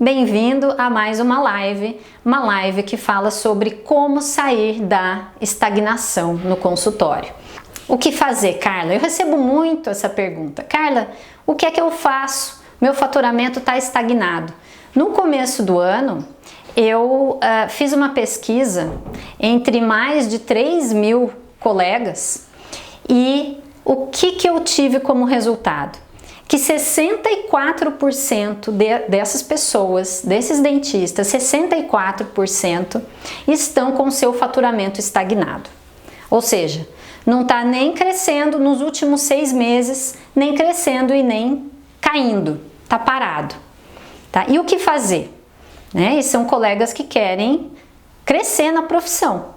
Bem-vindo a mais uma live que fala sobre como sair da estagnação no consultório. O que fazer, Carla? Eu recebo muito essa pergunta. Carla, o que é que eu faço? Meu faturamento está estagnado. No começo do ano, eu fiz uma pesquisa entre mais de 3.000 colegas e o que eu tive como resultado? Que 64% dessas pessoas, desses dentistas, 64% estão com seu faturamento estagnado. Ou seja, não está nem crescendo nos últimos 6 meses, nem crescendo e nem caindo, está parado. Tá? E o que fazer? E são colegas que querem crescer na profissão.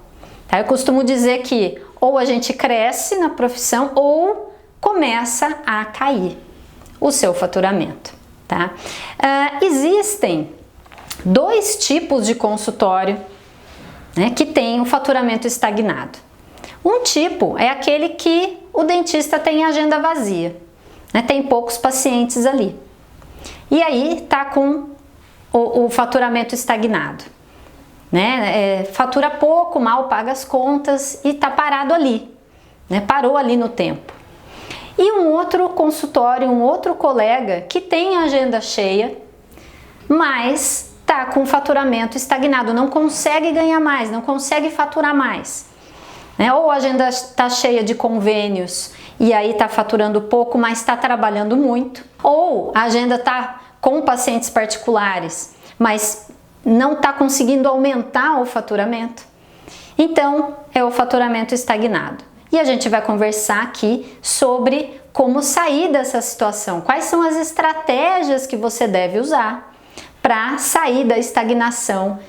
Tá? Eu costumo dizer que ou a gente cresce na profissão ou começa a cair o seu faturamento, tá? Existem 2 tipos de consultório, que tem o faturamento estagnado. Um tipo é aquele que o dentista tem agenda vazia, tem poucos pacientes ali. E aí tá com o faturamento estagnado, fatura pouco, mal paga as contas e tá parado ali, parou ali no tempo. E um outro consultório, um outro colega que tem a agenda cheia, mas está com faturamento estagnado, não consegue ganhar mais, não consegue faturar mais. Ou a agenda está cheia de convênios e aí está faturando pouco, mas está trabalhando muito. Ou a agenda está com pacientes particulares, mas não está conseguindo aumentar o faturamento. Então, é o faturamento estagnado. E a gente vai conversar aqui sobre como sair dessa situação, quais são as estratégias que você deve usar para sair da estagnação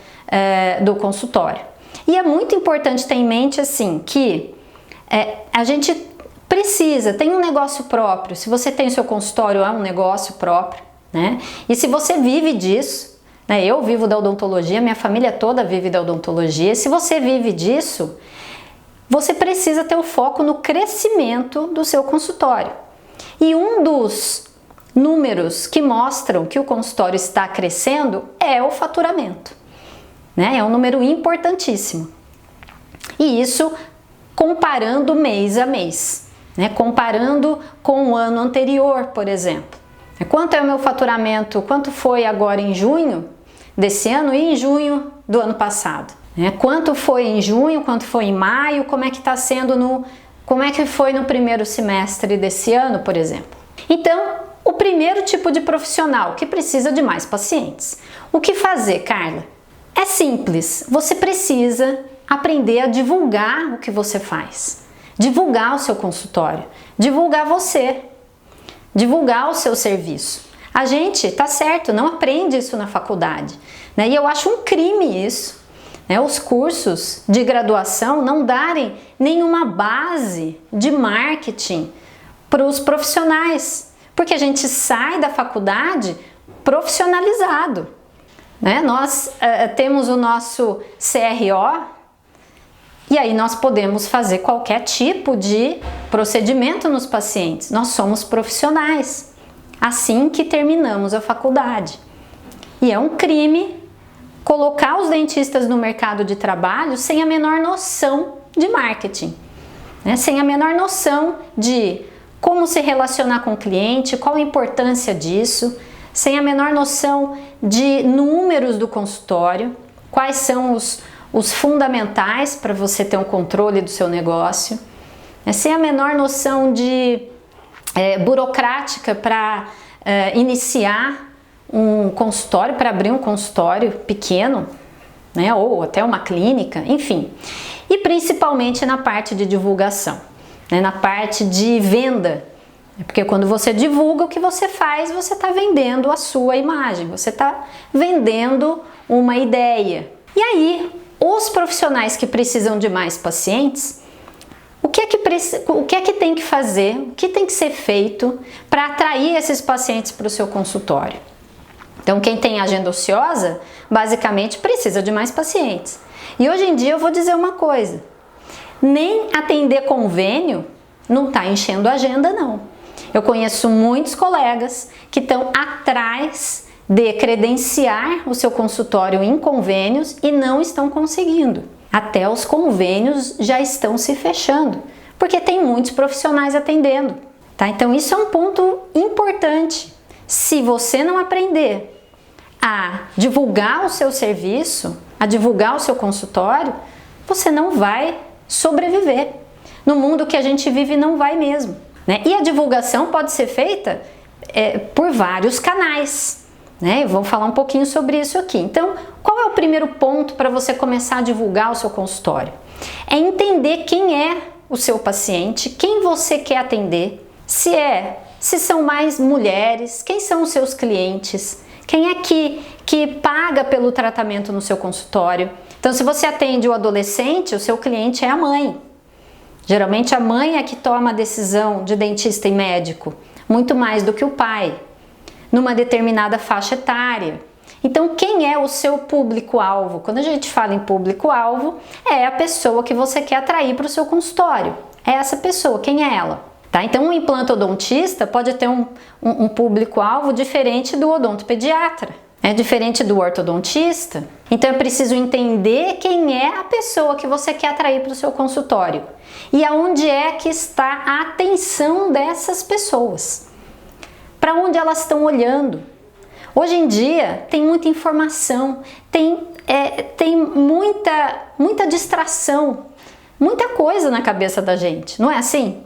do consultório. E é muito importante ter em mente assim que a gente precisa, tem um negócio próprio, se você tem o seu consultório é um negócio próprio, e se você vive disso, eu vivo da odontologia, minha família toda vive da odontologia, se você vive disso, você precisa ter o foco no crescimento do seu consultório. E um dos números que mostram que o consultório está crescendo é o faturamento. É um número importantíssimo. E isso comparando mês a mês, comparando com o ano anterior, por exemplo. Quanto é o meu faturamento, quanto foi agora em junho desse ano e em junho do ano passado? Quanto foi em junho, quanto foi em maio, como é que está sendo como é que foi no primeiro semestre desse ano, por exemplo. Então, o primeiro tipo de profissional que precisa de mais pacientes. O que fazer, Carla? É simples, você precisa aprender a divulgar o que você faz, divulgar o seu consultório, divulgar você, divulgar o seu serviço. A gente, tá certo, não aprende isso na faculdade, e eu acho um crime isso. Os cursos de graduação não darem nenhuma base de marketing para os profissionais, porque a gente sai da faculdade profissionalizado. Nós temos o nosso CRO e aí nós podemos fazer qualquer tipo de procedimento nos pacientes. Nós somos profissionais assim que terminamos a faculdade. E é um crime colocar os dentistas no mercado de trabalho sem a menor noção de marketing, sem a menor noção de como se relacionar com o cliente, qual a importância disso, sem a menor noção de números do consultório, quais são os fundamentais para você ter um controle do seu negócio, sem a menor noção de burocrática para iniciar um consultório, para abrir um consultório pequeno, ou até uma clínica, enfim. E principalmente na parte de divulgação, na parte de venda, porque quando você divulga o que você faz, você está vendendo a sua imagem, você está vendendo uma ideia. E aí, os profissionais que precisam de mais pacientes, o que é que tem que fazer, o que tem que ser feito para atrair esses pacientes para o seu consultório? Então, quem tem agenda ociosa, basicamente precisa de mais pacientes. E hoje em dia eu vou dizer uma coisa, nem atender convênio não está enchendo a agenda, não. Eu conheço muitos colegas que estão atrás de credenciar o seu consultório em convênios e não estão conseguindo. Até os convênios já estão se fechando, porque tem muitos profissionais atendendo, tá? Então isso é um ponto importante. Se você não aprender a divulgar o seu serviço, a divulgar o seu consultório, você não vai sobreviver. No mundo que a gente vive não vai mesmo, né? E a divulgação pode ser feita por vários canais, né? Eu vou falar um pouquinho sobre isso aqui. Então, qual é o primeiro ponto para você começar a divulgar o seu consultório? É entender quem é o seu paciente, quem você quer atender, se são mais mulheres, quem são os seus clientes, quem é que paga pelo tratamento no seu consultório. Então, se você atende o adolescente, o seu cliente é a mãe. Geralmente a mãe é que toma a decisão de dentista e médico, muito mais do que o pai, numa determinada faixa etária. Então, quem é o seu público-alvo? Quando a gente fala em público-alvo, é a pessoa que você quer atrair para o seu consultório. É essa pessoa, quem é ela? Tá? Então, um implantodontista pode ter um público-alvo diferente do odontopediatra, diferente do ortodontista. Então, é preciso entender quem é a pessoa que você quer atrair para o seu consultório e aonde é que está a atenção dessas pessoas. Para onde elas estão olhando? Hoje em dia tem muita informação, tem muita distração, muita coisa na cabeça da gente, não é assim?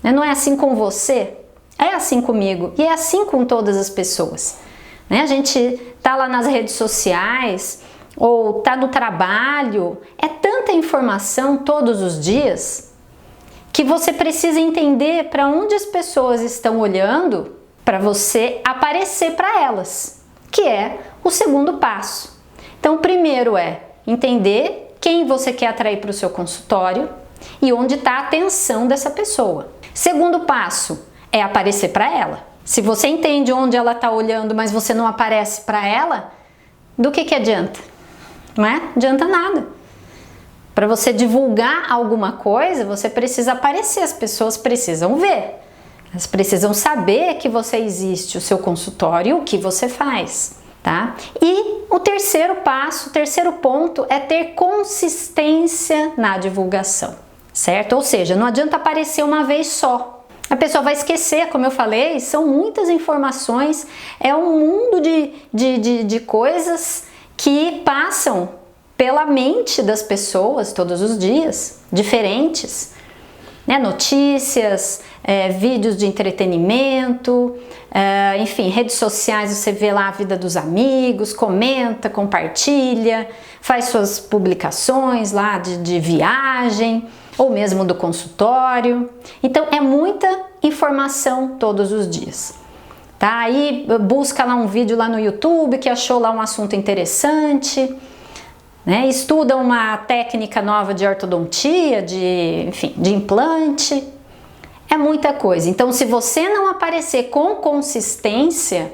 Não é assim com você? É assim comigo e é assim com todas as pessoas. A gente tá lá nas redes sociais ou tá no trabalho, é tanta informação todos os dias que você precisa entender para onde as pessoas estão olhando para você aparecer para elas, que é o segundo passo. Então, o primeiro é entender quem você quer atrair para o seu consultório e onde está a atenção dessa pessoa. Segundo passo é aparecer para ela. Se você entende onde ela está olhando, mas você não aparece para ela, do que adianta? Não é? Adianta nada. Para você divulgar alguma coisa, você precisa aparecer, as pessoas precisam ver. Elas precisam saber que você existe, o seu consultório, o que você faz, tá? E o terceiro passo, o terceiro ponto é ter consistência na divulgação, certo? Ou seja, não adianta aparecer uma vez só. A pessoa vai esquecer, como eu falei, são muitas informações, é um mundo de coisas que passam pela mente das pessoas todos os dias, diferentes, né? Notícias, vídeos de entretenimento, enfim, redes sociais, você vê lá a vida dos amigos, comenta, compartilha, faz suas publicações lá de viagem, ou mesmo do consultório. Então é muita informação todos os dias, tá? Aí busca lá um vídeo lá no YouTube que achou lá um assunto interessante, né? Estuda uma técnica nova de ortodontia, de implante. É muita coisa. Então, se você não aparecer com consistência,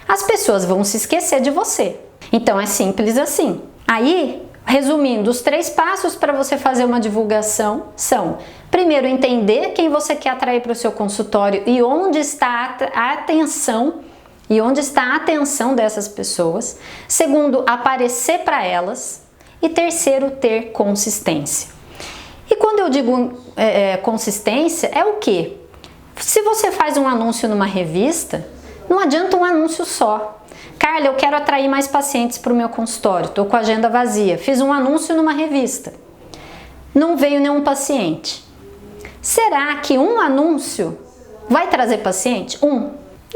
as pessoas vão se esquecer de você. Então é simples assim. Aí, resumindo, os 3 passos para você fazer uma divulgação são: primeiro, entender quem você quer atrair para o seu consultório e onde está a atenção dessas pessoas. Segundo, aparecer para elas. E terceiro, ter consistência. E quando eu digo consistência, é o quê? Se você faz um anúncio numa revista, não adianta um anúncio só. Carla, eu quero atrair mais pacientes para o meu consultório, estou com a agenda vazia, fiz um anúncio numa revista, não veio nenhum paciente. Será que um anúncio vai trazer paciente?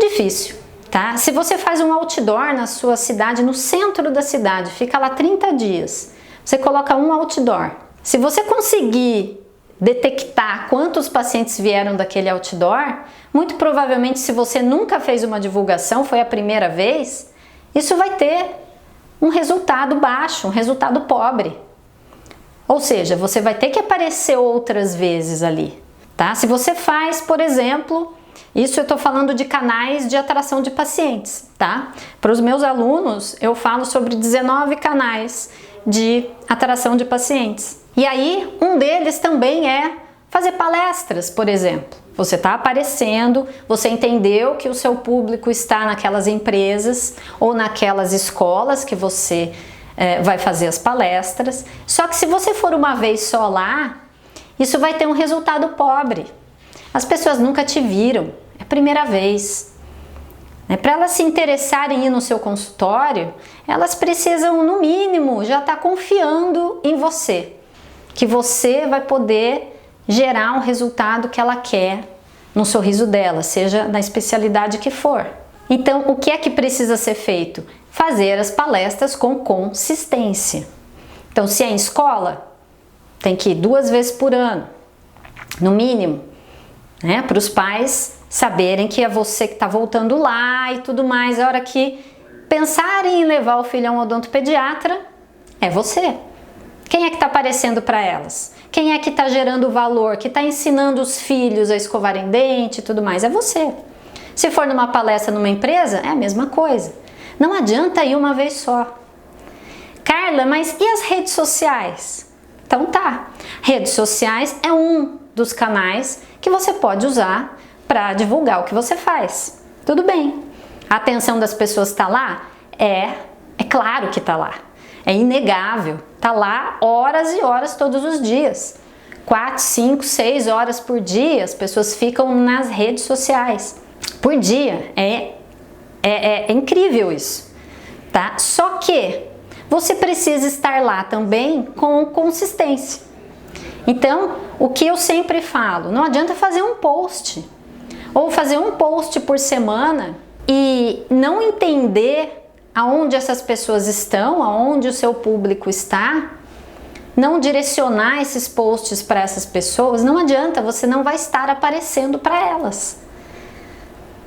Difícil, tá? Se você faz um outdoor na sua cidade, no centro da cidade, fica lá 30 dias, você coloca um outdoor. Se você conseguir detectar quantos pacientes vieram daquele outdoor, muito provavelmente, se você nunca fez uma divulgação, foi a primeira vez, isso vai ter um resultado baixo, um resultado pobre. Ou seja, você vai ter que aparecer outras vezes ali, tá? Se você faz, por exemplo, isso eu estou falando de canais de atração de pacientes, tá? Para os meus alunos, eu falo sobre 19 canais de atração de pacientes. E aí, um deles também é fazer palestras, por exemplo. você está aparecendo, você entendeu que o seu público está naquelas empresas ou naquelas escolas que você vai fazer as palestras. Só que se você for uma vez só lá, isso vai ter um resultado pobre. As pessoas nunca te viram, é a primeira vez. Para elas se interessarem em ir no seu consultório, elas precisam, no mínimo, já estar confiando em você, que você vai poder gerar um resultado que ela quer no sorriso dela, seja na especialidade que for. Então, o que é que precisa ser feito? Fazer as palestras com consistência. Então, se é em escola, tem que ir 2 vezes por ano, no mínimo, para os pais saberem que é você que está voltando lá e tudo mais. A hora que pensarem em levar o filho a um odontopediatra, é você. Quem é que está aparecendo para elas? Quem é que está gerando valor, que está ensinando os filhos a escovarem dente e tudo mais? É você. Se for numa palestra numa empresa, é a mesma coisa. Não adianta ir uma vez só. Carla, mas e as redes sociais? Então tá, redes sociais é um dos canais que você pode usar para divulgar o que você faz. Tudo bem. A atenção das pessoas está lá? É claro que está lá. É inegável. Está lá horas e horas todos os dias. 4, 5, 6 horas por dia as pessoas ficam nas redes sociais. Por dia. É incrível isso. Tá? Só que você precisa estar lá também com consistência. Então, o que eu sempre falo, não adianta fazer um post. Ou fazer um post por semana e não entender aonde essas pessoas estão, aonde o seu público está, não direcionar esses posts para essas pessoas, não adianta, você não vai estar aparecendo para elas.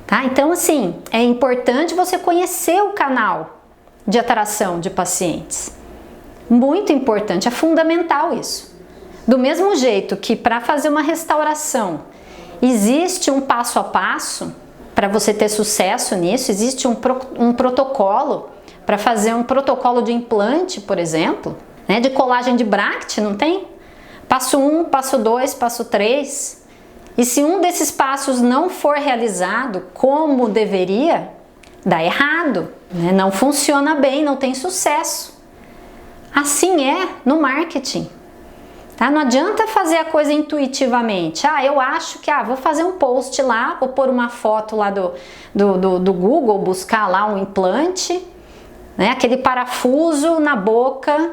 Tá? Então, assim, é importante você conhecer o canal de atração de pacientes. Muito importante, é fundamental isso. Do mesmo jeito que para fazer uma restauração existe um passo a passo, para você ter sucesso nisso, existe um protocolo para fazer um protocolo de implante, por exemplo, de colagem de Bract, não tem? Passo 1, passo 2, passo 3. E se um desses passos não for realizado como deveria, dá errado, não funciona bem, não tem sucesso. Assim é no marketing. Tá? Não adianta fazer a coisa intuitivamente. Eu acho que vou fazer um post lá, vou pôr uma foto lá do Google, buscar lá um implante, aquele parafuso na boca,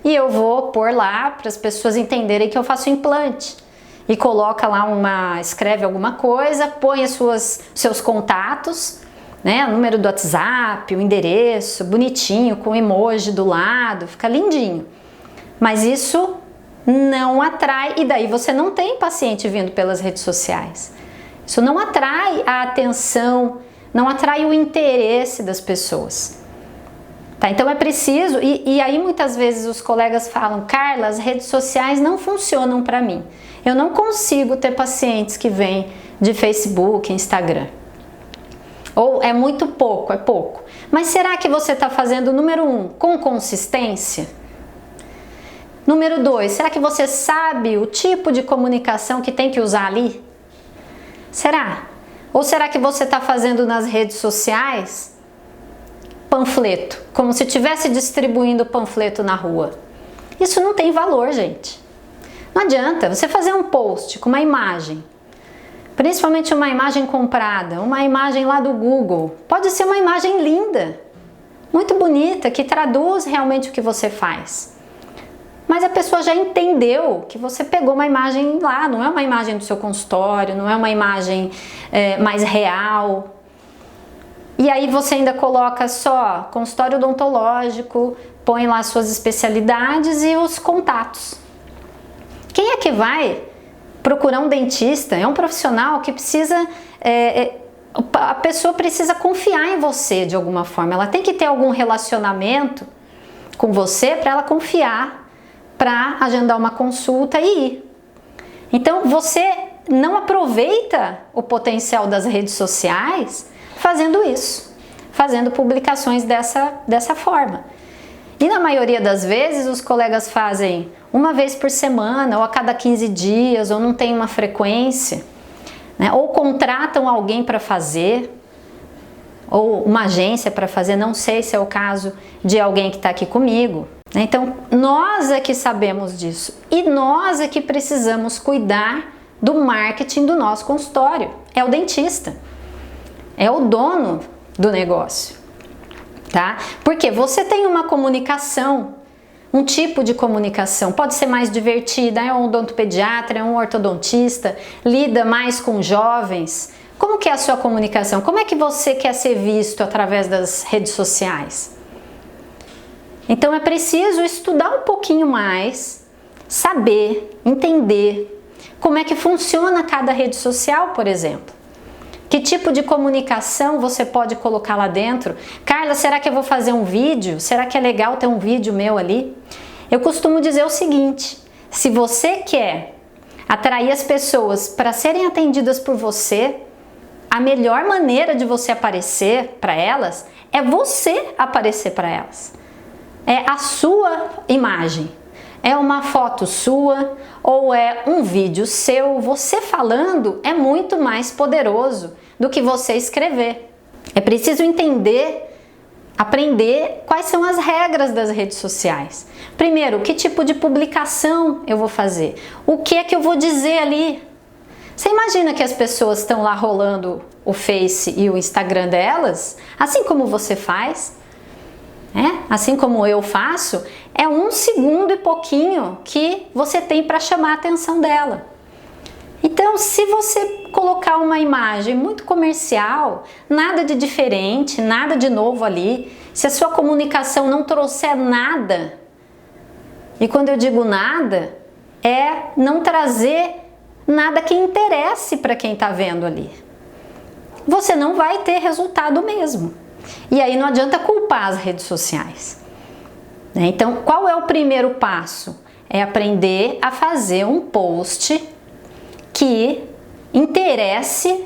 e eu vou pôr lá para as pessoas entenderem que eu faço implante. E coloca lá escreve alguma coisa, põe seus contatos, o número do WhatsApp, o endereço, bonitinho, com emoji do lado, fica lindinho. Mas isso não atrai, e daí você não tem paciente vindo pelas redes sociais. Isso não atrai a atenção, não atrai o interesse das pessoas. Tá? Então é preciso, e aí muitas vezes os colegas falam, Carla, as redes sociais não funcionam para mim. Eu não consigo ter pacientes que vêm de Facebook, Instagram. Ou é muito pouco, é pouco. Mas será que você está fazendo, número 1, com consistência? Número 2, será que você sabe o tipo de comunicação que tem que usar ali? Será? Ou será que você está fazendo nas redes sociais panfleto, como se estivesse distribuindo panfleto na rua? Isso não tem valor, gente. Não adianta você fazer um post com uma imagem, principalmente uma imagem comprada, uma imagem lá do Google. Pode ser uma imagem linda, muito bonita, que traduz realmente o que você faz. Mas a pessoa já entendeu que você pegou uma imagem lá, não é uma imagem do seu consultório, não é uma imagem mais real. E aí você ainda coloca só consultório odontológico, põe lá suas especialidades e os contatos. Quem é que vai procurar um dentista? É um profissional que precisa... a pessoa precisa confiar em você de alguma forma. Ela tem que ter algum relacionamento com você para ela confiar, para agendar uma consulta e ir. Então você não aproveita o potencial das redes sociais fazendo isso, fazendo publicações dessa forma. E na maioria das vezes os colegas fazem uma vez por semana, ou a cada 15 dias, ou não tem uma frequência. né? Ou contratam alguém para fazer, ou uma agência para fazer, não sei se é o caso de alguém que está aqui comigo. Então, nós é que sabemos disso e nós é que precisamos cuidar do marketing do nosso consultório. É o dentista, é o dono do negócio, tá? Porque você tem uma comunicação, um tipo de comunicação, pode ser mais divertida, é um odontopediatra, é um ortodontista, lida mais com jovens. Como que é a sua comunicação? Como é que você quer ser visto através das redes sociais? Então é preciso estudar um pouquinho mais, saber, entender como é que funciona cada rede social, por exemplo. Que tipo de comunicação você pode colocar lá dentro? Carla, será que eu vou fazer um vídeo? Será que é legal ter um vídeo meu ali? Eu costumo dizer o seguinte, se você quer atrair as pessoas para serem atendidas por você, a melhor maneira de você aparecer para elas é você aparecer para elas. É a sua imagem. É uma foto sua ou é um vídeo seu. Você falando é muito mais poderoso do que você escrever. É preciso entender, aprender quais são as regras das redes sociais. Primeiro, que tipo de publicação eu vou fazer? O que é que eu vou dizer ali? Você imagina que as pessoas estão lá rolando o Face e o Instagram delas, assim como você faz, assim como eu faço, é 1 segundo e pouquinho que você tem para chamar a atenção dela. Então, se você colocar uma imagem muito comercial, nada de diferente, nada de novo ali, se a sua comunicação não trouxer nada, e quando eu digo nada, é não trazer nada que interesse para quem está vendo ali, você não vai ter resultado mesmo. E aí não adianta culpar as redes sociais. Então, qual é o primeiro passo? É aprender a fazer um post que interesse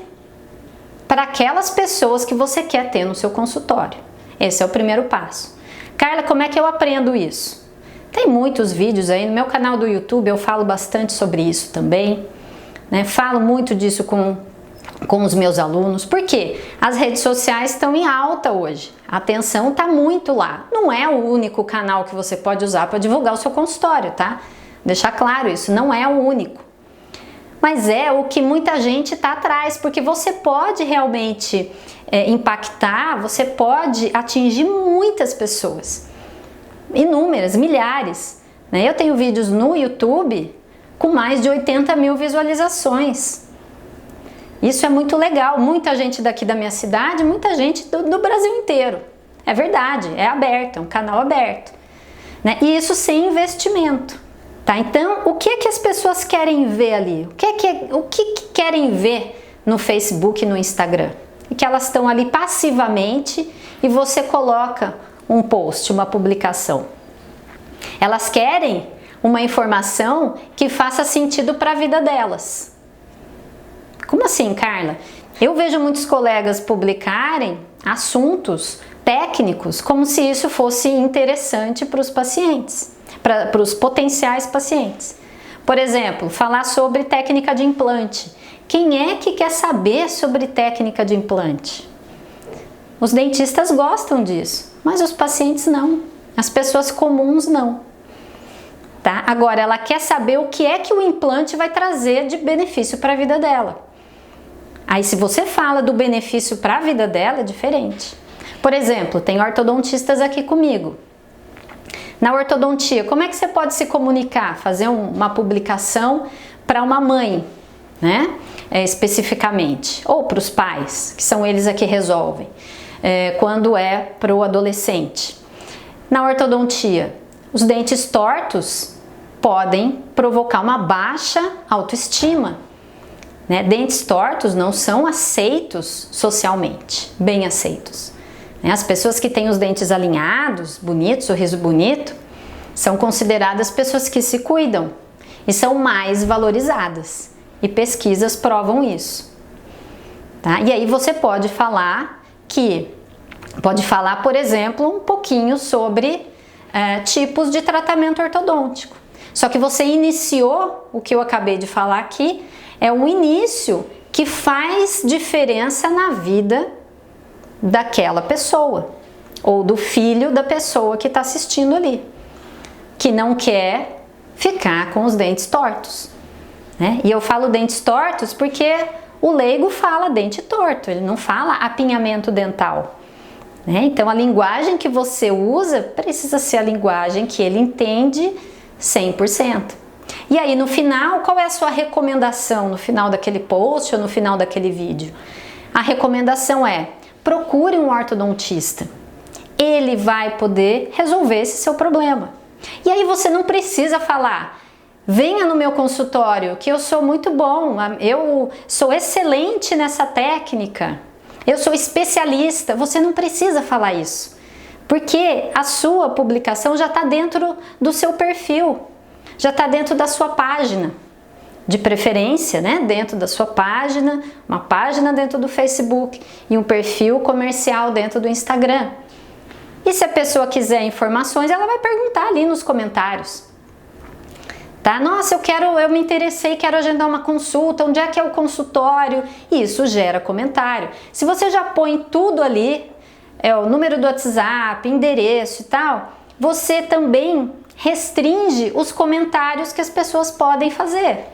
para aquelas pessoas que você quer ter no seu consultório. Esse é o primeiro passo. Carla, como é que eu aprendo isso? Tem muitos vídeos aí no meu canal do YouTube, eu falo bastante sobre isso também, né? Falo muito disso com os meus alunos, porque as redes sociais estão em alta hoje, a atenção está muito lá. Não é o único canal que você pode usar para divulgar o seu consultório, tá? Deixar claro isso, não é o único. Mas é o que muita gente está atrás, porque você pode realmente impactar, você pode atingir muitas pessoas, inúmeras, milhares, né? Eu tenho vídeos no YouTube com mais de 80 mil visualizações. Isso é muito legal, muita gente daqui da minha cidade, muita gente do Brasil inteiro. É verdade, é aberto, é um canal aberto, né? E isso sem investimento, tá? Então, o que é que as pessoas querem ver ali? O que querem ver no Facebook e no Instagram? E que elas estão ali passivamente e você coloca um post, uma publicação. Elas querem uma informação que faça sentido para a vida delas. Como assim, Carla? Eu vejo muitos colegas publicarem assuntos técnicos como se isso fosse interessante para os pacientes, para os potenciais pacientes. Por exemplo, falar sobre técnica de implante. Quem é que quer saber sobre técnica de implante? Os dentistas gostam disso, mas os pacientes não. As pessoas comuns não. Tá? Agora, ela quer saber o que é que o implante vai trazer de benefício para a vida dela. Aí, se você fala do benefício para a vida dela, é diferente. Por exemplo, tem ortodontistas aqui comigo. Na ortodontia, como é que você pode se comunicar? Fazer uma publicação para uma mãe, né? Especificamente. Ou para os pais, que são eles que resolvem. Quando é para o adolescente. Na ortodontia, os dentes tortos podem provocar uma baixa autoestima. Né? Dentes tortos não são aceitos socialmente, bem aceitos. Né? As pessoas que têm os dentes alinhados, bonitos, sorriso bonito, são consideradas pessoas que se cuidam e são mais valorizadas. E pesquisas provam isso. Tá? E aí você pode falar por exemplo, um pouquinho sobre tipos de tratamento ortodôntico. Só que você iniciou o que eu acabei de falar aqui, é um início que faz diferença na vida daquela pessoa ou do filho da pessoa que está assistindo ali, que não quer ficar com os dentes tortos, né? E eu falo dentes tortos porque o leigo fala dente torto, ele não fala apinhamento dental, né? Então a linguagem que você usa precisa ser a linguagem que ele entende 100%. E aí no final, qual é a sua recomendação no final daquele post ou no final daquele vídeo? A recomendação é: procure um ortodontista. Ele vai poder resolver esse seu problema. E aí você não precisa falar: venha no meu consultório que eu sou muito bom, eu sou excelente nessa técnica, eu sou especialista. Você não precisa falar isso, porque a sua publicação já está dentro do seu perfil, já está dentro da sua página, de preferência, né? Dentro da sua página, uma página dentro do Facebook e um perfil comercial dentro do Instagram. E se a pessoa quiser informações, ela vai perguntar ali nos comentários. Tá? Nossa, eu me interessei, quero agendar uma consulta, onde é que é o consultório? E isso gera comentário. Se você já põe tudo ali, o número do WhatsApp, endereço e tal, você também restringe os comentários que as pessoas podem fazer.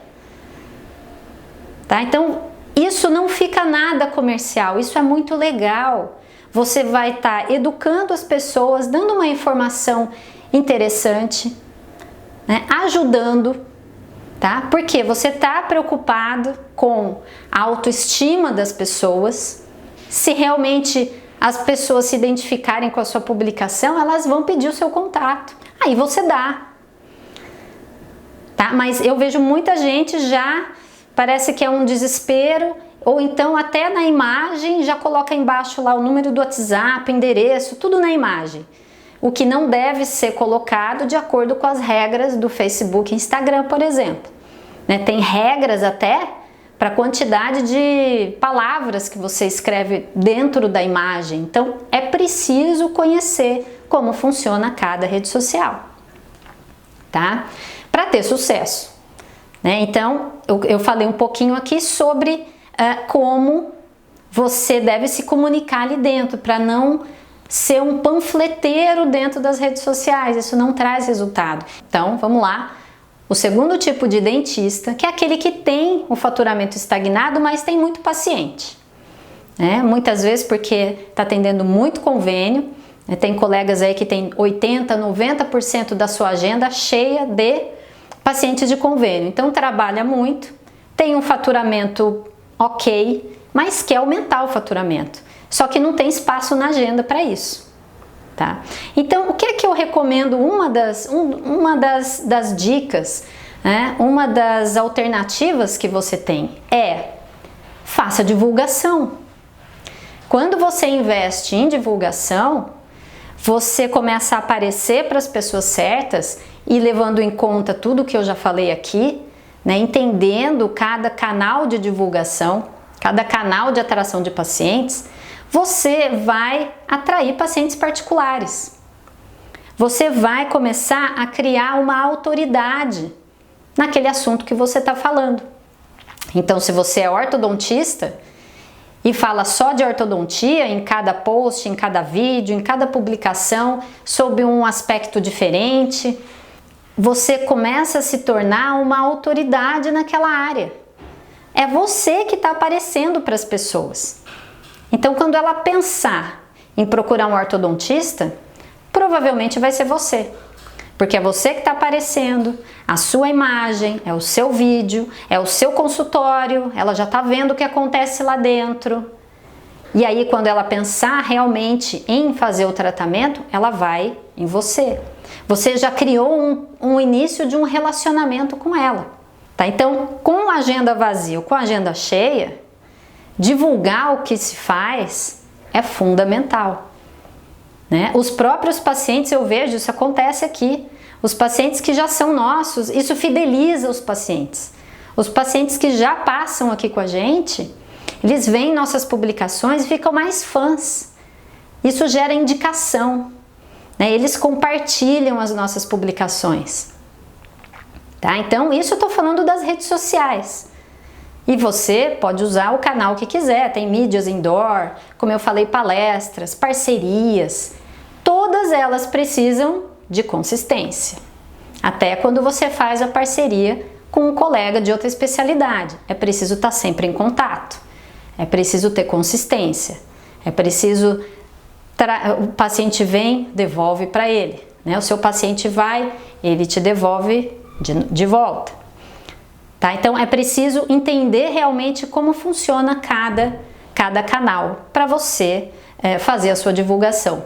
Tá? Então, isso não fica nada comercial, isso é muito legal. Você vai estar educando as pessoas, dando uma informação interessante, né? Ajudando, tá? Porque você está preocupado com a autoestima das pessoas. Se realmente as pessoas se identificarem com a sua publicação, elas vão pedir o seu contato. Aí você dá, tá? Mas eu vejo muita gente já, parece que é um desespero, ou então até na imagem já coloca embaixo lá o número do WhatsApp, endereço, tudo na imagem. O que não deve ser colocado de acordo com as regras do Facebook e Instagram, por exemplo, né? Tem regras até para a quantidade de palavras que você escreve dentro da imagem. Então é preciso conhecer como funciona cada rede social, tá? Para ter sucesso, né? Então eu falei um pouquinho aqui sobre como você deve se comunicar ali dentro, para não ser um panfleteiro dentro das redes sociais. Isso não traz resultado. Então vamos lá. O segundo tipo de dentista, que é aquele que tem o faturamento estagnado, mas tem muito paciente, né? Muitas vezes porque está atendendo muito convênio, né? Tem colegas aí que tem 80%, 90% da sua agenda cheia de pacientes de convênio. Então trabalha muito, tem um faturamento ok, mas quer aumentar o faturamento. Só que não tem espaço na agenda para isso. Tá? Então, o que é que eu recomendo? Uma das dicas, né? Uma das alternativas que você tem é: faça divulgação. Quando você investe em divulgação, você começa a aparecer para as pessoas certas e levando em conta tudo que eu já falei aqui, né? Entendendo cada canal de divulgação, cada canal de atração de pacientes, você vai atrair pacientes particulares. Você vai começar a criar uma autoridade naquele assunto que você está falando. Então, se você é ortodontista e fala só de ortodontia em cada post, em cada vídeo, em cada publicação, sob um aspecto diferente, você começa a se tornar uma autoridade naquela área. É você que está aparecendo para as pessoas. Então, quando ela pensar em procurar um ortodontista, provavelmente vai ser você. Porque é você que está aparecendo, a sua imagem, é o seu vídeo, é o seu consultório, ela já está vendo o que acontece lá dentro. E aí, quando ela pensar realmente em fazer o tratamento, ela vai em você. Você já criou um início de um relacionamento com ela. Tá? Então, com a agenda vazia, com a agenda cheia, divulgar o que se faz é fundamental, né? Os próprios pacientes, eu vejo, isso acontece aqui, os pacientes que já são nossos, isso fideliza os pacientes. Os pacientes que já passam aqui com a gente, eles veem nossas publicações e ficam mais fãs. Isso gera indicação, né? Eles compartilham as nossas publicações. Tá? Então, isso eu estou falando das redes sociais. E você pode usar o canal que quiser, tem mídias indoor, como eu falei, palestras, parcerias, todas elas precisam de consistência. Até quando você faz a parceria com um colega de outra especialidade, é preciso estar sempre em contato, é preciso ter consistência, é preciso, o paciente vem, devolve para ele, né? O seu paciente vai, ele te devolve de volta. Tá? Então é preciso entender realmente como funciona cada canal para você fazer a sua divulgação.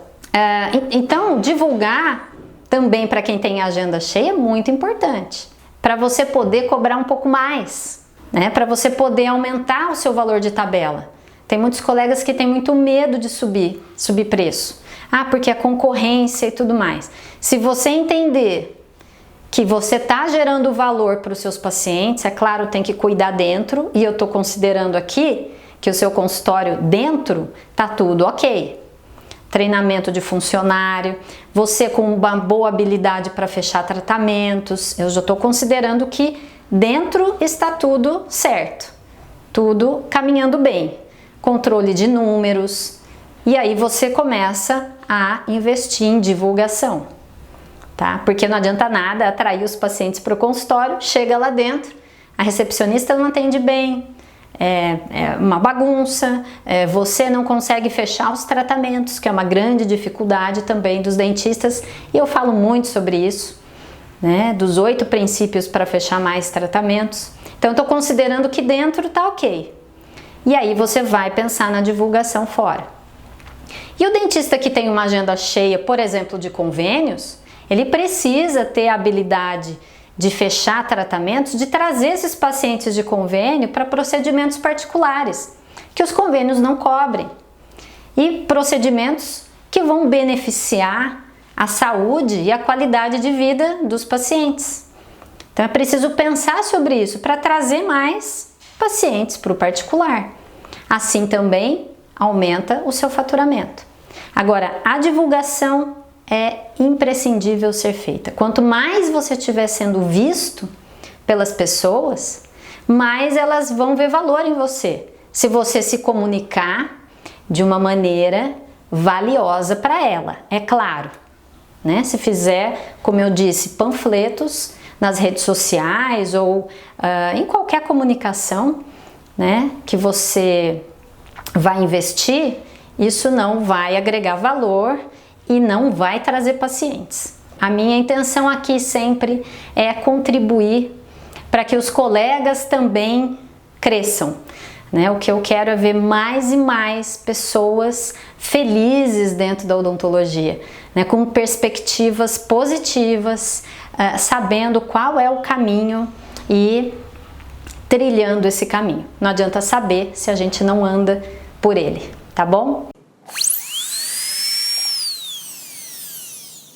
Então divulgar também para quem tem agenda cheia é muito importante, para você poder cobrar um pouco mais, né? Para você poder aumentar o seu valor de tabela. Tem muitos colegas que têm muito medo de subir preço. Porque a concorrência e tudo mais. Se você entender que você está gerando valor para os seus pacientes, é claro, tem que cuidar dentro, e eu estou considerando aqui que o seu consultório dentro está tudo ok. Treinamento de funcionário, você com uma boa habilidade para fechar tratamentos, eu já estou considerando que dentro está tudo certo, tudo caminhando bem, controle de números, e aí você começa a investir em divulgação. Tá? Porque não adianta nada atrair os pacientes para o consultório, chega lá dentro, a recepcionista não atende bem, é uma bagunça, você não consegue fechar os tratamentos, que é uma grande dificuldade também dos dentistas, e eu falo muito sobre isso, né? Dos 8 princípios para fechar mais tratamentos. Então eu estou considerando que dentro está ok. E aí você vai pensar na divulgação fora. E o dentista que tem uma agenda cheia, por exemplo, de convênios, ele precisa ter a habilidade de fechar tratamentos, de trazer esses pacientes de convênio para procedimentos particulares, que os convênios não cobrem. E procedimentos que vão beneficiar a saúde e a qualidade de vida dos pacientes. Então é preciso pensar sobre isso para trazer mais pacientes para o particular. Assim também aumenta o seu faturamento. Agora, a divulgação é imprescindível ser feita. Quanto mais você estiver sendo visto pelas pessoas, mais elas vão ver valor em você. Se você se comunicar de uma maneira valiosa para ela, é claro, né? Se fizer, como eu disse, panfletos nas redes sociais ou em qualquer comunicação, né, que você vai investir, isso não vai agregar valor e não vai trazer pacientes. A minha intenção aqui sempre é contribuir para que os colegas também cresçam, né? O que eu quero é ver mais e mais pessoas felizes dentro da odontologia, né? Com perspectivas positivas, sabendo qual é o caminho e trilhando esse caminho. Não adianta saber se a gente não anda por ele, tá bom?